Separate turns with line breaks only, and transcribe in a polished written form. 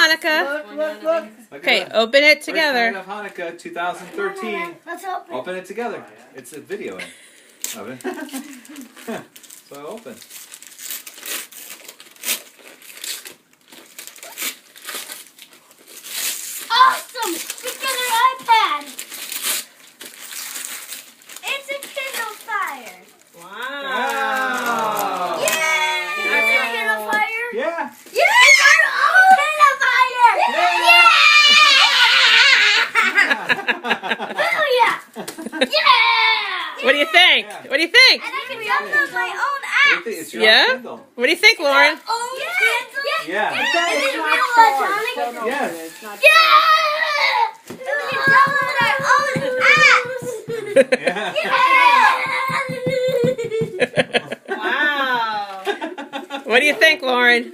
Hanukkah.
Look.
Okay, open it
First
together.
night of Hanukkah 2013.
Let's open.
Open it together. It's a video of it. So open.
Awesome! We got an iPad. It's a Kindle Fire.
Wow.
Yay! It's a Kindle Fire.
Yeah.
Yeah! It's our own Kindle Fire. Yeah! Oh yeah! Yeah!
What do you think? What do you think?
And I can download my own apps.
It's your
Yeah?
own Kindle.
What do you think, Lauren?
Own Kindle?
Yeah.
Is it real electronic?
Yes.
Yeah! We can download our own apps.
Yeah.
Yeah!
Wow.
What do you think, Lauren?